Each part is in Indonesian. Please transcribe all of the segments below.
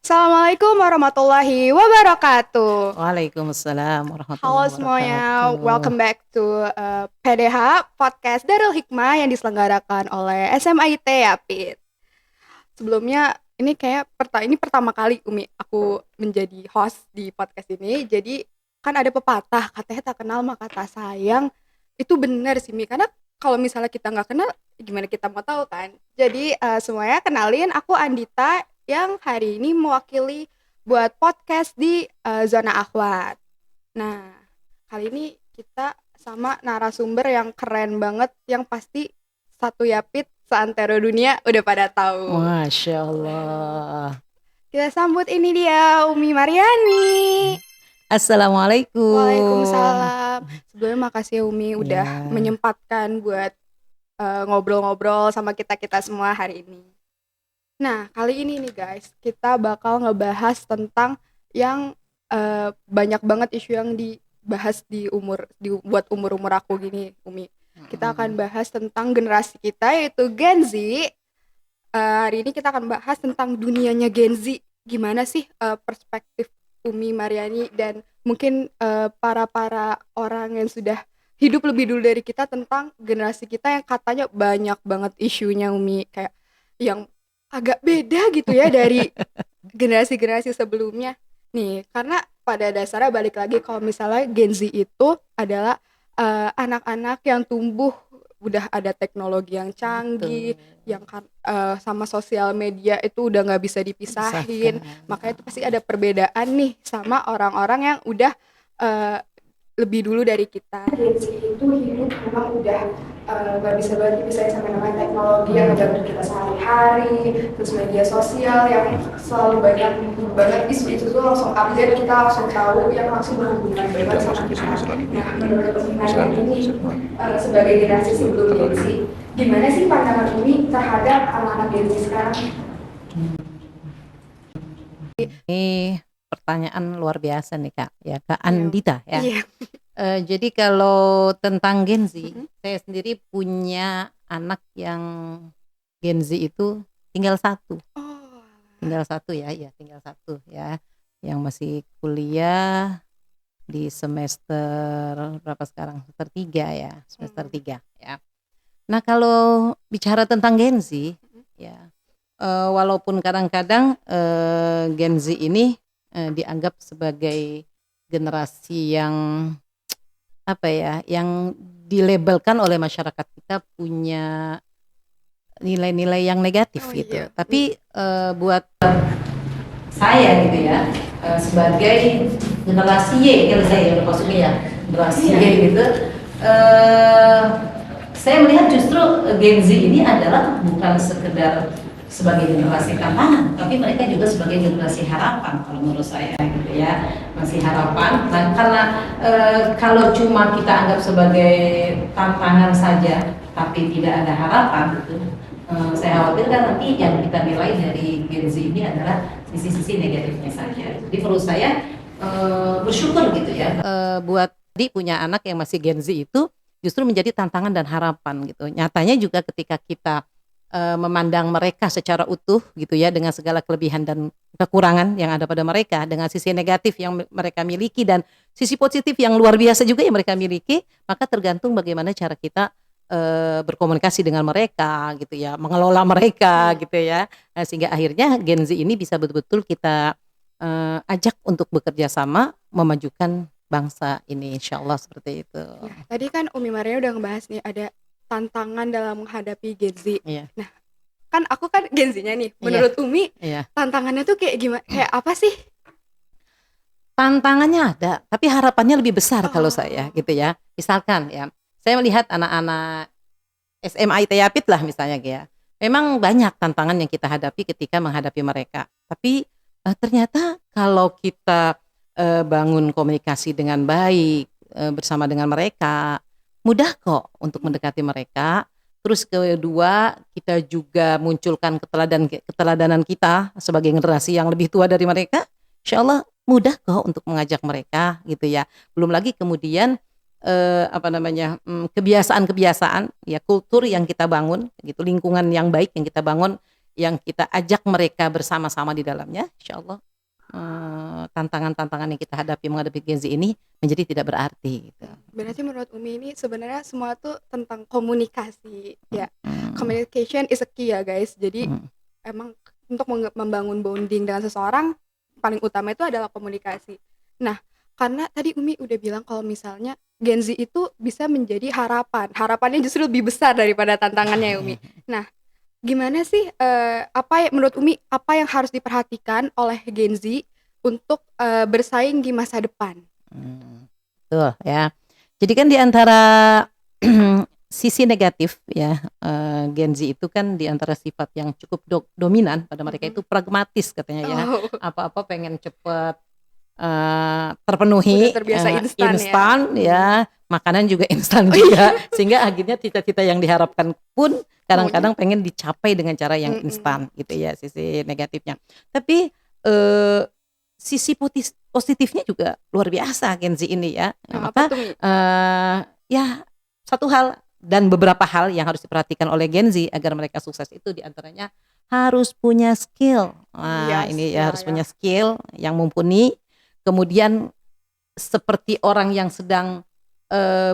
Assalamualaikum warahmatullahi wabarakatuh. Waalaikumsalam Halo warahmatullahi semuanya, wabarakatuh. welcome back to PDH Podcast Darul Hikmah yang diselenggarakan oleh SMIT Yapit. Sebelumnya ini pertama kali Umi aku menjadi host di podcast ini. Jadi kan ada pepatah katanya tak kenal maka tak sayang. Itu benar sih Mi, karena kalau misalnya kita nggak kenal gimana kita mau tahu kan. Jadi semuanya kenalin, aku Andita yang hari ini mewakili buat podcast di Zona Akhwat. Nah, kali ini kita sama narasumber yang keren banget, yang pasti satu yapit seantero dunia udah pada tahu. Masya Allah. Kita sambut ini dia Umi Mariani. Assalamualaikum. Waalaikumsalam. Sebelumnya makasih ya Umi udah Ya, menyempatkan buat ngobrol-ngobrol sama kita-kita semua hari ini. Nah, kali ini nih guys, kita bakal ngebahas tentang yang banyak banget isu yang dibahas buat umur-umur aku gini, Umi. Kita akan bahas tentang generasi kita yaitu Gen Z. Hari ini kita akan bahas tentang dunianya Gen Z. Gimana sih perspektif Umi Mariani dan mungkin para orang yang sudah hidup lebih dulu dari kita tentang generasi kita yang katanya banyak banget isunya Umi, kayak yang agak beda gitu ya dari generasi-generasi sebelumnya. Nih, karena pada dasarnya balik lagi kalau misalnya Gen Z itu adalah anak-anak yang tumbuh udah ada teknologi yang canggih, betul. yang sama sosial media itu udah nggak bisa dipisahin. Pisahkan. Makanya itu pasti ada perbedaan nih sama orang-orang yang udah eh, lebih dulu dari kita. Gen Z itu hidup memang udah nggak bisa banget dipisahin sama namanya teknologi yang ngebantu kita sehari-hari, terus media sosial yang selalu banyak banget isu-isu tuh langsung update, kita langsung tahu yang langsung berhubungan banget sama kita. Nah, menurut Umi ini sebagai generasi sebelum Gen Z, gimana sih pandangan Umi terhadap anak-anak Gen Z sekarang? Ini pertanyaan luar biasa nih Kak, ya Kak Iya. Andita ya. Iya. Jadi kalau tentang Gen Z, Mm-mm. saya sendiri punya anak yang Gen Z itu tinggal satu. Oh, Tinggal satu ya, yang masih kuliah di semester berapa sekarang? Semester 3 ya, semester 3 ya. Nah, kalau bicara tentang Gen Z ya, walaupun kadang-kadang Gen Z ini dianggap sebagai generasi yang apa ya, yang dilabelkan oleh masyarakat kita punya nilai-nilai yang negatif oh gitu. iya. Tapi buat saya gitu ya, sebagai generasi Y, kalau saya maksudnya ya generasi Y gitu, saya melihat justru Gen Z ini adalah bukan sekedar sebagai generasi tantangan, tapi mereka juga sebagai generasi harapan kalau menurut saya gitu ya, masih harapan. Nah, karena kalau cuma kita anggap sebagai tantangan saja, tapi tidak ada harapan gitu, saya khawatir kan nanti yang kita nilai dari Gen Z ini adalah sisi-sisi negatifnya saja. Jadi menurut saya bersyukur gitu ya, buat di punya anak yang masih Gen Z itu justru menjadi tantangan dan harapan gitu. Nyatanya juga ketika kita memandang mereka secara utuh gitu ya, dengan segala kelebihan dan kekurangan yang ada pada mereka, dengan sisi negatif yang mereka miliki dan sisi positif yang luar biasa juga yang mereka miliki, maka tergantung bagaimana cara kita berkomunikasi dengan mereka gitu ya, mengelola mereka gitu ya. Nah, sehingga akhirnya Gen Z ini bisa betul-betul kita ajak untuk bekerja sama memajukan bangsa ini, insya Allah seperti itu. Nah, tadi kan Umi Maria udah ngebahas nih ada tantangan dalam menghadapi Gen Z. Iya, Nah, kan aku kan Gen Z-nya nih. iya, Menurut Umi, iya. tantangannya tuh kayak gimana? Kayak apa sih? Tantangannya ada, tapi harapannya lebih besar kalau saya Oh, gitu ya. Misalkan ya, saya melihat anak-anak SMA IT Yapit lah misalnya ya. Memang banyak tantangan yang kita hadapi ketika menghadapi mereka. Tapi ternyata kalau kita bangun komunikasi dengan baik bersama dengan mereka, mudah kok untuk mendekati mereka. Terus kedua, kita juga munculkan keteladanan kita sebagai generasi yang lebih tua dari mereka. Insya Allah mudah kok untuk mengajak mereka gitu ya. Belum lagi kemudian apa namanya, kebiasaan-kebiasaan ya, kultur yang kita bangun gitu, lingkungan yang baik yang kita bangun yang kita ajak mereka bersama-sama di dalamnya, insya Allah tantangan-tantangan yang kita hadapi menghadapi Gen Z ini menjadi tidak berarti gitu. Berarti menurut Umi ini sebenarnya semua tuh tentang komunikasi ya. Hmm. Communication is a key ya guys. Jadi Hmm. emang untuk membangun bonding dengan seseorang paling utama itu adalah komunikasi. Nah, karena tadi Umi udah bilang kalau misalnya Gen Z itu bisa menjadi harapan. Harapannya justru lebih besar daripada tantangannya ya Umi. Nah, gimana sih menurut Umi apa yang harus diperhatikan oleh Gen Z untuk bersaing di masa depan? Betul ya. Jadi kan di antara sisi negatif ya, Gen Z itu kan di antara sifat yang cukup dominan pada mereka itu pragmatis katanya ya. Oh, Apa-apa pengen cepet terpenuhi, udah terbiasa instan ya. instan ya, makanan juga instan juga, sehingga akhirnya cita-cita yang diharapkan pun kadang-kadang pengen dicapai dengan cara yang instan gitu ya, sisi negatifnya. Tapi sisi positifnya juga luar biasa Gen Z ini ya. Nah, Maka apa tuh, Mi? ya satu hal dan beberapa hal yang harus diperhatikan oleh Gen Z agar mereka sukses itu diantaranya harus punya skill. Nah, Yes, ini ya, ya harus punya skill yang mumpuni. Kemudian seperti orang yang sedang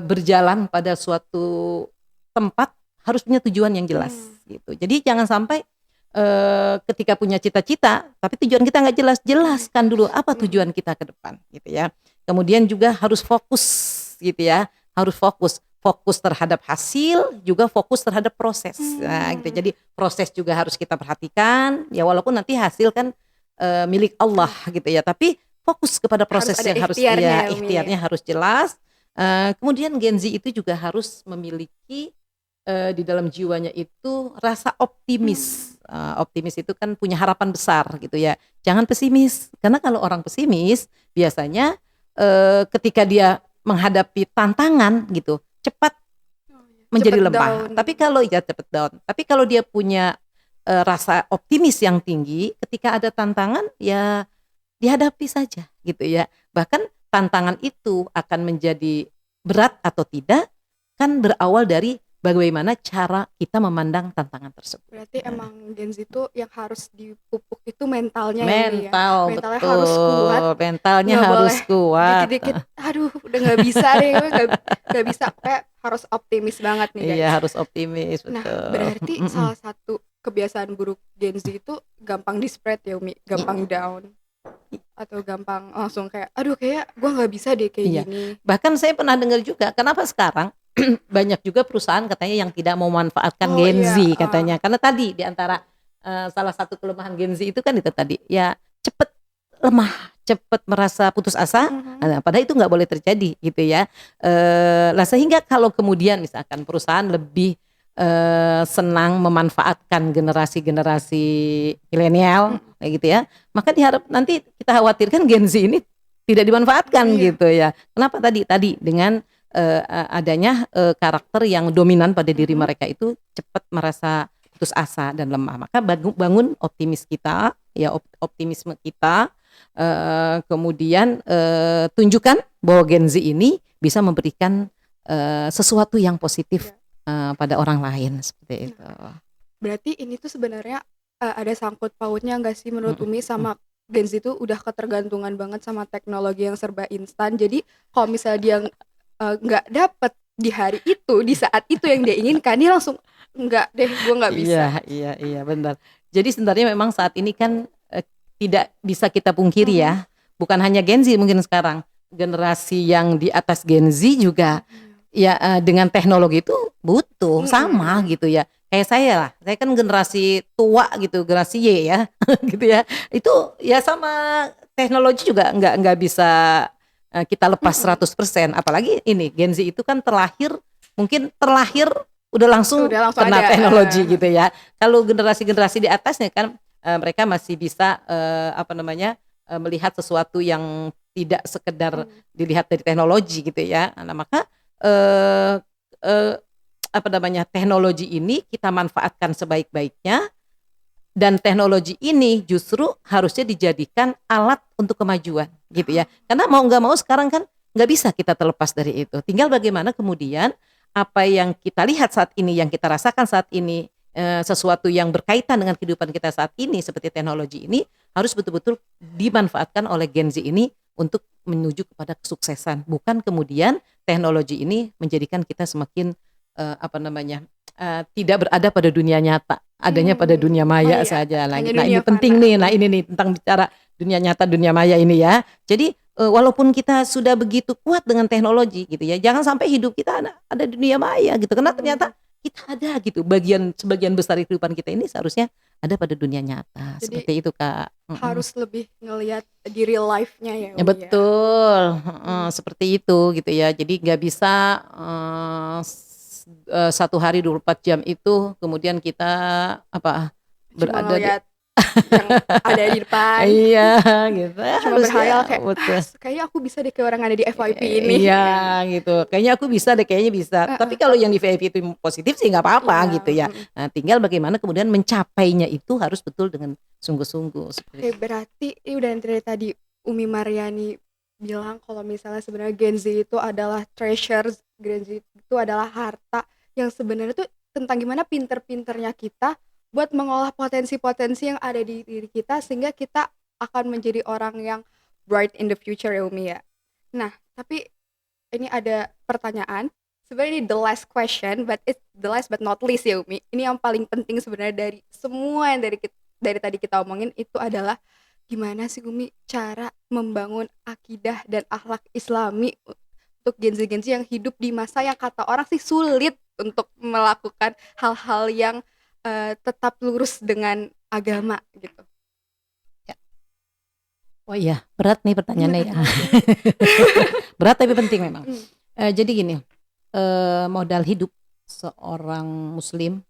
berjalan pada suatu tempat harus punya tujuan yang jelas gitu. Jadi jangan sampai ketika punya cita-cita tapi tujuan kita nggak jelas, jelaskan dulu apa tujuan kita ke depan gitu ya. Kemudian juga harus fokus gitu ya, harus fokus terhadap hasil, juga fokus terhadap proses. Nah, gitu. Jadi proses juga harus kita perhatikan ya, walaupun nanti hasil kan milik Allah gitu ya, tapi fokus kepada proses Harus ada yang harus ikhtiarnya ya, Umi. ikhtiarnya harus jelas. Kemudian Gen Z itu juga harus memiliki di dalam jiwanya itu rasa optimis. Optimis itu kan punya harapan besar gitu ya. Jangan pesimis, karena kalau orang pesimis biasanya ketika dia menghadapi tantangan gitu cepat menjadi Cepet lemah. down. Tapi kalau ya cepet down. Tapi kalau dia punya rasa optimis yang tinggi, ketika ada tantangan ya dihadapi saja gitu ya. Bahkan tantangan itu akan menjadi berat atau tidak kan berawal dari bagaimana cara kita memandang tantangan tersebut. Berarti emang Gen Z itu yang harus dipupuk itu mentalnya ya, Mi, ya. Mental, Mentalnya betul. harus kuat. Mentalnya Nggak harus boleh kuat. Dikit-dikit, aduh udah nggak bisa deh, nggak bisa. Kayak harus optimis banget nih guys. Iya, harus optimis, betul. Nah, berarti salah satu kebiasaan buruk Gen Z itu gampang di-spread ya Umi, gampang down. Atau gampang langsung kayak, aduh kayak gue nggak bisa deh kayak Iya. gini. Bahkan saya pernah dengar juga, kenapa sekarang banyak juga perusahaan katanya yang tidak memanfaatkan Oh, Gen Z iya, katanya. Karena tadi di antara salah satu kelemahan Gen Z itu kan itu tadi, ya cepet lemah, cepet merasa putus asa. Nah, padahal itu nggak boleh terjadi gitu ya. Lah sehingga kalau kemudian misalkan perusahaan lebih senang memanfaatkan generasi-generasi milenial kayak gitu ya, maka diharap nanti kita khawatirkan Gen Z ini tidak dimanfaatkan gitu ya. Kenapa tadi dengan adanya karakter yang dominan pada diri mereka itu cepat merasa putus asa dan lemah. Maka bangun optimis kita ya, optimisme kita, kemudian tunjukkan bahwa Gen Z ini bisa memberikan sesuatu yang positif pada orang lain seperti itu. Berarti ini tuh sebenarnya ada sangkut pautnya nggak sih menurut Umi sama Gen Z itu udah ketergantungan banget sama teknologi yang serba instan. Jadi kalau misalnya dia nggak dapet di hari itu, di saat itu yang dia inginkan, dia langsung nggak deh, gue nggak bisa. Iya benar. Jadi sebenarnya memang saat ini kan tidak bisa kita pungkiri ya, bukan hanya Gen Z, mungkin sekarang generasi yang di atas Gen Z juga ya dengan teknologi itu butuh sama gitu ya. Kayak saya lah, saya kan generasi tua gitu, generasi Y ya gitu ya. Itu ya sama teknologi juga nggak bisa kita lepas 100%. Apalagi ini Gen Z itu kan mungkin terlahir udah langsung kena ada, teknologi gitu ya. Kalau generasi-generasi di atasnya kan mereka masih bisa melihat sesuatu yang tidak sekedar dilihat dari teknologi gitu ya. Nah, maka teknologi ini kita manfaatkan sebaik-baiknya, dan teknologi ini justru harusnya dijadikan alat untuk kemajuan gitu ya. Karena mau nggak mau sekarang kan nggak bisa kita terlepas dari itu. Tinggal bagaimana kemudian apa yang kita lihat saat ini, yang kita rasakan saat ini, sesuatu yang berkaitan dengan kehidupan kita saat ini seperti teknologi ini harus betul-betul dimanfaatkan oleh Gen Z ini untuk menuju kepada kesuksesan, bukan kemudian teknologi ini menjadikan kita semakin tidak berada pada dunia nyata, adanya pada dunia maya Maya, saja. Nah, hanya nah ini dunia penting fana. nih. Nah ini nih tentang bicara dunia nyata, dunia maya ini ya. Jadi walaupun kita sudah begitu kuat dengan teknologi gitu ya, jangan sampai hidup kita ada dunia maya gitu. Karena ternyata kita ada gitu sebagian besar kehidupan kita ini seharusnya ada pada dunia nyata. Jadi Seperti itu Kak. harus lebih ngelihat di real life-nya ya Ya Umi ya. betul, seperti itu gitu ya. Jadi nggak bisa satu hari 24 jam itu kemudian kita Cuma berada di ngelihat yang ada di depan, iya gitu. cuma Harusnya berhayal kayak betul. kayaknya aku bisa deh kayak orang ada di FYP ini. Iya gitu. Kayaknya aku bisa deh, kayaknya bisa. Tapi kalau yang di VIP itu positif sih nggak apa-apa Iya, gitu ya. Nah, tinggal bagaimana kemudian mencapainya itu harus betul dengan sungguh-sungguh seperti Oke, itu. berarti ini udah dari tadi Umi Mariani bilang kalau misalnya sebenarnya Gen Z itu adalah treasures, Gen Z itu adalah harta yang sebenarnya tuh tentang gimana pinter-pinternya kita buat mengolah potensi-potensi yang ada di diri kita sehingga kita akan menjadi orang yang bright in the future ya Umi ya. Nah, tapi ini ada pertanyaan. Sebenarnya ini the last question, but it's the last but not least ya Umi. Ini yang paling penting sebenarnya dari semua yang dari tadi kita omongin itu adalah gimana sih Umi cara membangun akidah dan akhlak Islami untuk Gen Z yang hidup di masa yang kata orang sih sulit untuk melakukan hal-hal yang tetap lurus dengan agama gitu. Ya. Oh iya, berat nih pertanyaannya ya. Oke. Berat tapi penting memang. Hmm. Jadi gini, modal hidup seorang muslim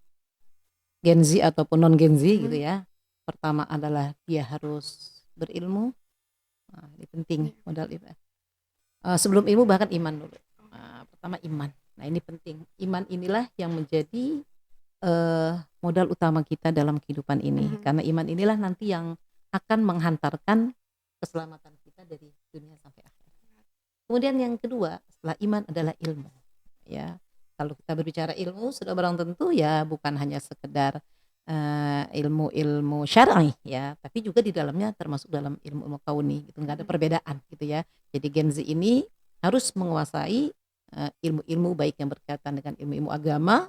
Gen Z ataupun non Gen Z gitu ya. Pertama adalah dia harus berilmu. Nah, ini penting modal itu. Sebelum ilmu bahkan iman dulu. Pertama iman. Nah, ini penting. Iman inilah yang menjadi modal utama kita dalam kehidupan ini. Karena iman inilah nanti yang akan menghantarkan keselamatan kita dari dunia sampai akhirat. Kemudian yang kedua setelah iman adalah ilmu. Ya, kalau kita berbicara ilmu sudah barang tentu ya bukan hanya sekedar ilmu-ilmu syar'i ya, tapi juga di dalamnya termasuk dalam ilmu-ilmu kauni gitu, nggak ada perbedaan gitu ya. Jadi Gen Z ini harus menguasai ilmu-ilmu baik yang berkaitan dengan ilmu-ilmu agama,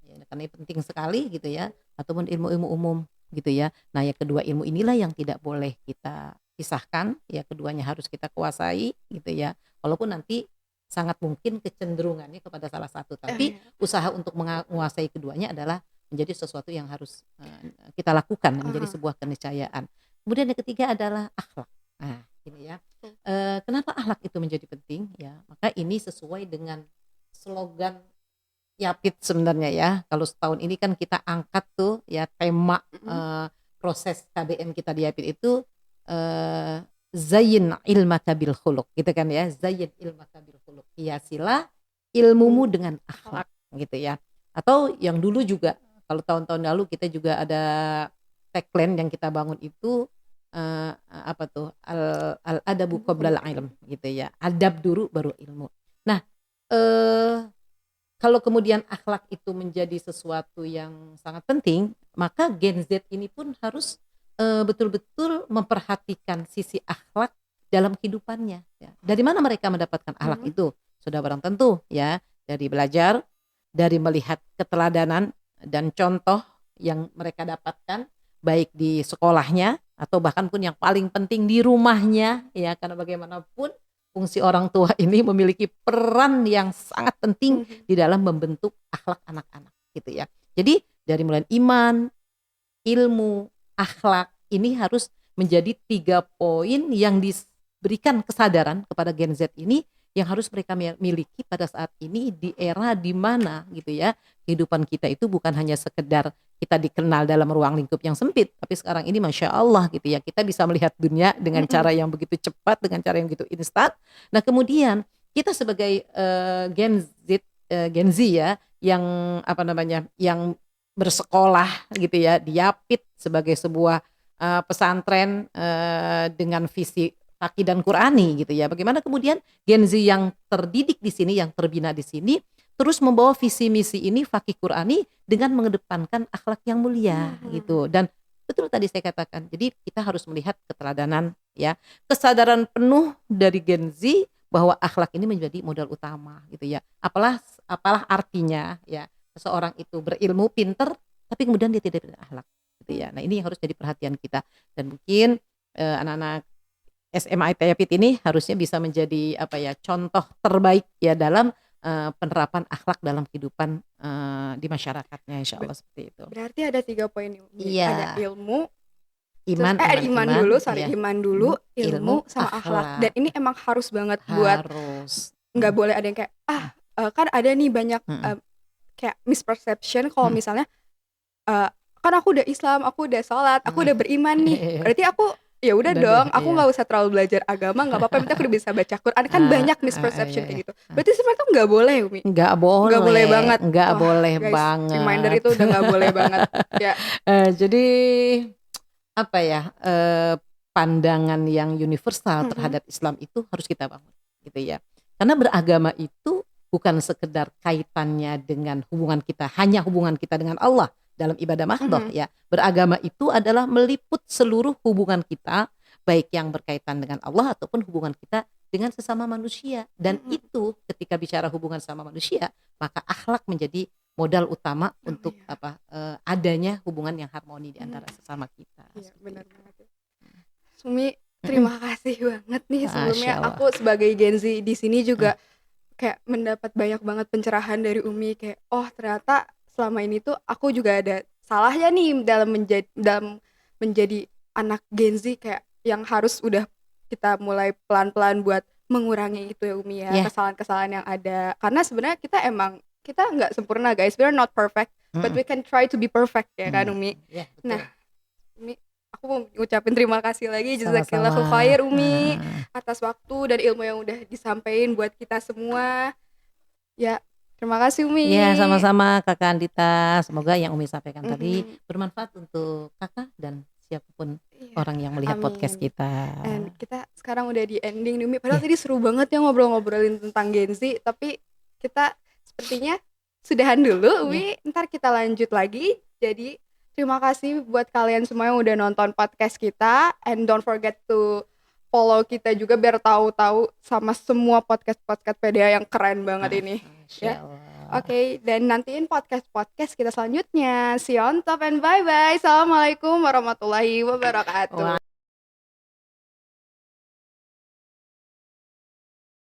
ya, karena ini penting sekali gitu ya, ataupun ilmu-ilmu umum gitu ya. Nah yang kedua ilmu inilah yang tidak boleh kita pisahkan, ya keduanya harus kita kuasai gitu ya. Walaupun nanti sangat mungkin kecenderungannya kepada salah satu, tapi usaha untuk menguasai keduanya adalah menjadi sesuatu yang harus kita lakukan, menjadi sebuah keniscayaan. Kemudian yang ketiga adalah akhlak. Nah, ini ya. Kenapa akhlak itu menjadi penting? Ya, maka ini sesuai dengan slogan Yapit sebenarnya ya. Kalau setahun ini kan kita angkat tuh ya tema proses KBM kita di Yapit itu Zayyin ilmaka bil khuluq gitu kan ya. Zayyin ilmaka bil khuluq. Hiasilah ilmumu dengan akhlak gitu ya. Atau yang dulu juga kalau tahun-tahun lalu kita juga ada tagline yang kita bangun itu apa tuh al adabu qoblal ilm gitu ya. Adab dulu baru ilmu. Nah, kalau kemudian akhlak itu menjadi sesuatu yang sangat penting, maka Gen Z ini pun harus betul-betul memperhatikan sisi akhlak dalam kehidupannya ya. Dari mana mereka mendapatkan akhlak itu? Sudah barang tentu ya, dari belajar, dari melihat keteladanan dan contoh yang mereka dapatkan baik di sekolahnya atau bahkan pun yang paling penting di rumahnya ya, karena bagaimanapun fungsi orang tua ini memiliki peran yang sangat penting di dalam membentuk akhlak anak-anak gitu ya. Jadi dari mulai iman, ilmu, akhlak ini harus menjadi 3 poin yang diberikan kesadaran kepada Gen Z ini yang harus mereka miliki pada saat ini di era di mana gitu ya kehidupan kita itu bukan hanya sekedar kita dikenal dalam ruang lingkup yang sempit, tapi sekarang ini Masya Allah gitu ya kita bisa melihat dunia dengan cara yang begitu cepat, dengan cara yang begitu instan. Nah kemudian kita sebagai Gen Z ya yang yang bersekolah gitu ya di Yapit sebagai sebuah pesantren dengan visi Faqih dan Qurani gitu ya. Bagaimana kemudian Gen Z yang terdidik di sini, yang terbina di sini terus membawa visi misi ini Fakih Qur'ani dengan mengedepankan akhlak yang mulia gitu. Dan betul tadi saya katakan, jadi kita harus melihat keteladanan ya, kesadaran penuh dari Gen Z bahwa akhlak ini menjadi modal utama gitu ya. Apalah artinya ya seseorang itu berilmu, pinter, tapi kemudian dia tidak berakhlak gitu ya. Nah, ini yang harus jadi perhatian kita, dan mungkin anak-anak SMA ITFIT ini harusnya bisa menjadi contoh terbaik ya dalam penerapan akhlak dalam kehidupan di masyarakatnya, insya Allah seperti itu. Berarti ada 3 poin ini. Iya. Ada ilmu, Iman dulu, iya. iman dulu, ilmu sama akhlak. Dan ini emang harus banget buat, nggak boleh ada yang kayak kan ada nih banyak kayak misperception kalau misalnya kan aku udah Islam, aku udah sholat, aku udah beriman nih, berarti aku ya udah dong, aku nggak usah terlalu belajar agama, nggak apa-apa, berarti aku udah bisa baca Quran. Kan banyak misperception kayak gitu. Berarti sebenarnya tuh nggak boleh, Umi. Nggak boleh banget. Nggak boleh guys, banget. Reminder itu udah nggak boleh banget. Ya. Jadi pandangan yang universal terhadap Islam itu harus kita bangun gitu ya. Karena beragama itu bukan sekedar kaitannya dengan hanya hubungan kita dengan Allah dalam ibadah mahdoh ya. Beragama itu adalah meliput seluruh hubungan kita, baik yang berkaitan dengan Allah ataupun hubungan kita dengan sesama manusia. Dan itu ketika bicara hubungan sama manusia, maka akhlak menjadi modal utama untuk adanya hubungan yang harmoni di antara sesama kita. Iya, benar banget. Sumi, terima kasih banget nih sebelumnya. Aku sebagai Gen Z di sini juga kayak mendapat banyak banget pencerahan dari Umi, kayak ternyata selama ini tuh aku juga ada salahnya nih dalam menjadi anak Gen Z, kayak yang harus udah kita mulai pelan-pelan buat mengurangi itu ya Umi ya, kesalahan-kesalahan yang ada. Karena sebenarnya kita nggak sempurna guys, we're not perfect, but we can try to be perfect ya kan Umi. Nah Umi, aku mau ngucapin terima kasih lagi, jazakillahu khair Umi atas waktu dan ilmu yang udah disampaikan buat kita semua. Ya, terima kasih Umi. Ya, sama-sama Kakak Andita. Semoga yang Umi sampaikan tadi bermanfaat untuk Kakak dan siapapun orang yang melihat podcast kita. Dan kita sekarang udah di ending nih Umi. Padahal tadi seru banget ya ngobrol-ngobrolin tentang Gen Z, tapi kita sepertinya sudahan dulu Umi. Ntar kita lanjut lagi. Jadi terima kasih buat kalian semua yang udah nonton podcast kita, and don't forget to follow kita juga biar tahu-tahu sama semua podcast PDA yang keren banget ini. Ya. Oke, dan nantiin podcast kita selanjutnya. See you on top and bye-bye. Assalamualaikum warahmatullahi wabarakatuh.